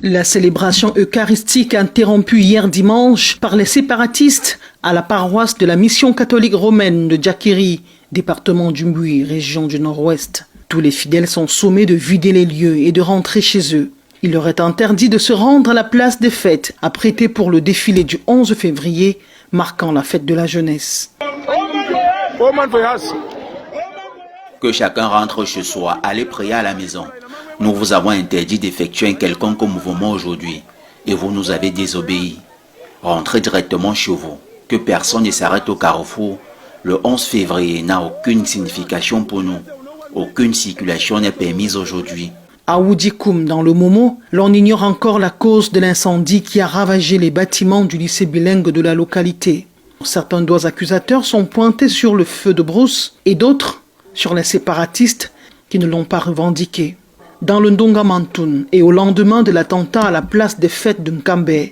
La célébration eucharistique interrompue hier dimanche par les séparatistes à la paroisse de la mission catholique romaine de Djakiri, département du Mbuyi, région du Nord-Ouest. Tous les fidèles sont sommés de vider les lieux et de rentrer chez eux. Il leur est interdit de se rendre à la place des fêtes, apprêtée pour le défilé du 11 février, marquant la fête de la jeunesse. Que chacun rentre chez soi, allez prier à la maison. Nous vous avons interdit d'effectuer un quelconque mouvement aujourd'hui et vous nous avez désobéi. Rentrez directement chez vous. Que personne ne s'arrête au carrefour. Le 11 février n'a aucune signification pour nous. Aucune circulation n'est permise aujourd'hui. À Woudikoum, dans le Momo, l'on ignore encore la cause de l'incendie qui a ravagé les bâtiments du lycée bilingue de la localité. Certains doigts accusateurs sont pointés sur le feu de brousse et d'autres sur les séparatistes qui ne l'ont pas revendiqué. Dans le Ndongamantoun et au lendemain de l'attentat à la place des fêtes de Nkambe,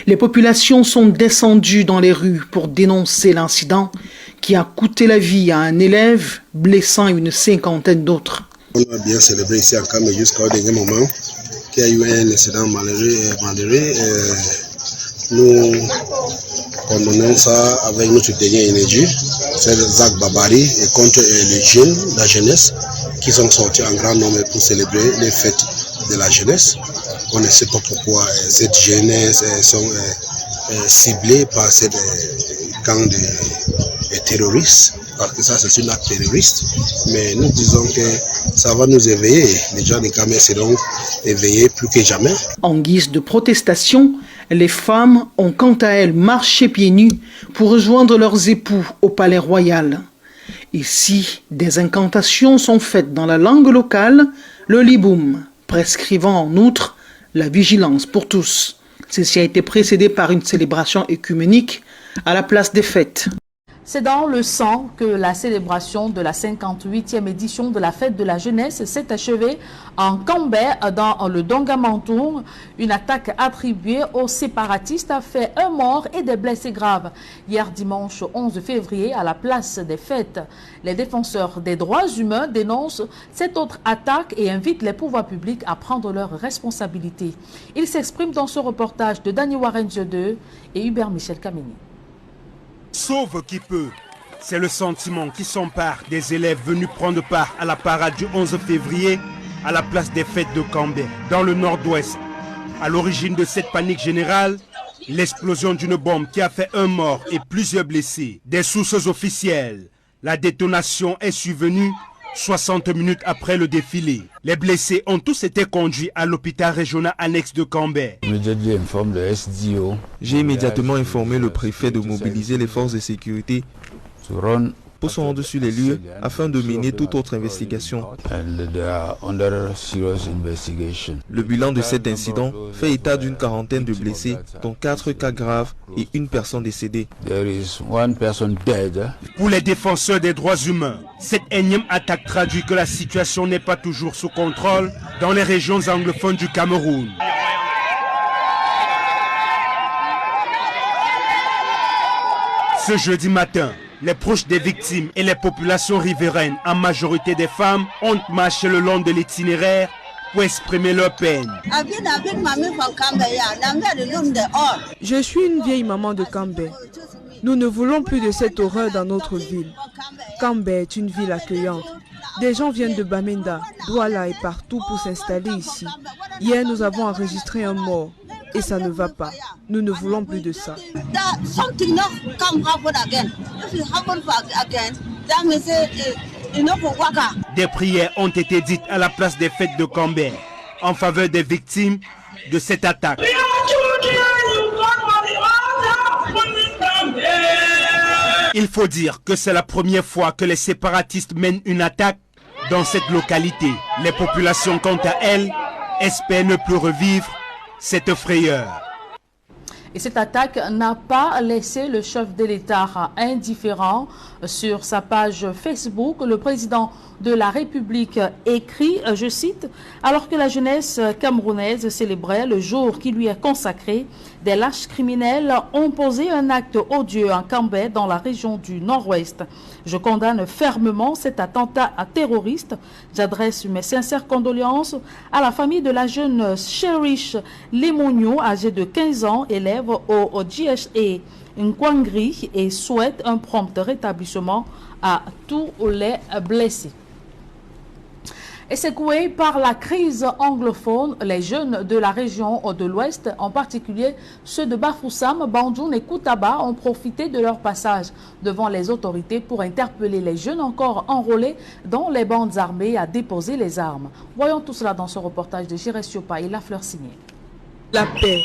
les populations sont descendues dans les rues pour dénoncer l'incident qui a coûté la vie à un élève, blessant une cinquantaine d'autres. On a bien célébré ici à Nkambe jusqu'au dernier moment qu'il y a eu un incident malheureux. Nous condamnons ça avec notre dernière énergie. C'est des actes barbaries et contre les jeunes, la jeunesse, qui sont sortis en grand nombre pour célébrer les fêtes de la jeunesse. On ne sait pas pourquoi cette jeunesse sont ciblées par ces camps de terroristes, parce que ça c'est une acte terroriste. Mais nous disons que ça va nous éveiller. Les gens de Nkambe seront éveillés plus que jamais. En guise de protestation, les femmes ont quant à elles marché pieds nus pour rejoindre leurs époux au palais royal. Ici, des incantations sont faites dans la langue locale, le liboum, prescrivant en outre la vigilance pour tous. Ceci a été précédé par une célébration œcuménique à la place des fêtes. C'est dans le sang que la célébration de la 58e édition de la fête de la jeunesse s'est achevée en Nkambe, dans le Ndongamantoun. Une attaque attribuée aux séparatistes a fait un mort et des blessés graves. Hier dimanche 11 février, à la place des fêtes, les défenseurs des droits humains dénoncent cette autre attaque et invitent les pouvoirs publics à prendre leurs responsabilités. Ils s'expriment dans ce reportage de Dani Warren 2 et Hubert Michel Kamini. Sauve qui peut, c'est le sentiment qui s'empare des élèves venus prendre part à la parade du 11 février à la place des fêtes de Nkambe, dans le nord-ouest. À l'origine de cette panique générale, l'explosion d'une bombe qui a fait un mort et plusieurs blessés. Des sources officielles, la détonation est survenue 60 minutes après le défilé. Les blessés ont tous été conduits à l'hôpital régional annexe de Nkambe. J'ai immédiatement informé le préfet de mobiliser les forces de sécurité pour se rendre sur les lieux afin de mener toute autre investigation. Le bilan de cet incident fait état d'une quarantaine de blessés, dont 4 cas graves et une personne décédée. Pour les défenseurs des droits humains, cette énième attaque traduit que la situation n'est pas toujours sous contrôle dans les régions anglophones du Cameroun. Ce jeudi matin, les proches des victimes et les populations riveraines, en majorité des femmes, ont marché le long de l'itinéraire pour exprimer leur peine. Je suis une vieille maman de Nkambe. Nous ne voulons plus de cette horreur dans notre ville. Nkambe est une ville accueillante. Des gens viennent de Bamenda, Douala et partout pour s'installer ici. Hier, nous avons enregistré un mort. Et ça ne va pas. Nous ne voulons plus de ça. Des prières ont été dites à la place des fêtes de Nkambe en faveur des victimes de cette attaque. Il faut dire que c'est la première fois que les séparatistes mènent une attaque dans cette localité. Les populations, quant à elles, espèrent ne plus revivre cette frayeur. Et cette attaque n'a pas laissé le chef de l'État indifférent. Sur sa page Facebook, le président de la République écrit, je cite, « Alors que la jeunesse camerounaise célébrait le jour qui lui est consacré, des lâches criminels ont posé un acte odieux en Cambé dans la région du Nord-Ouest. Je condamne fermement cet attentat terroriste. J'adresse mes sincères condoléances à la famille de la jeune Cherish Limonio, âgée de 15 ans, élève au GHE Nkwangri, et souhaite un prompt rétablissement à tous les blessés. » Et secoués par la crise anglophone, les jeunes de la région de l'Ouest, en particulier ceux de Bafoussam, Bandjoun et Koutaba, ont profité de leur passage devant les autorités pour interpeller les jeunes encore enrôlés dans les bandes armées à déposer les armes. Voyons tout cela dans ce reportage de Jérès Siopa et La Fleur Signée. La paix.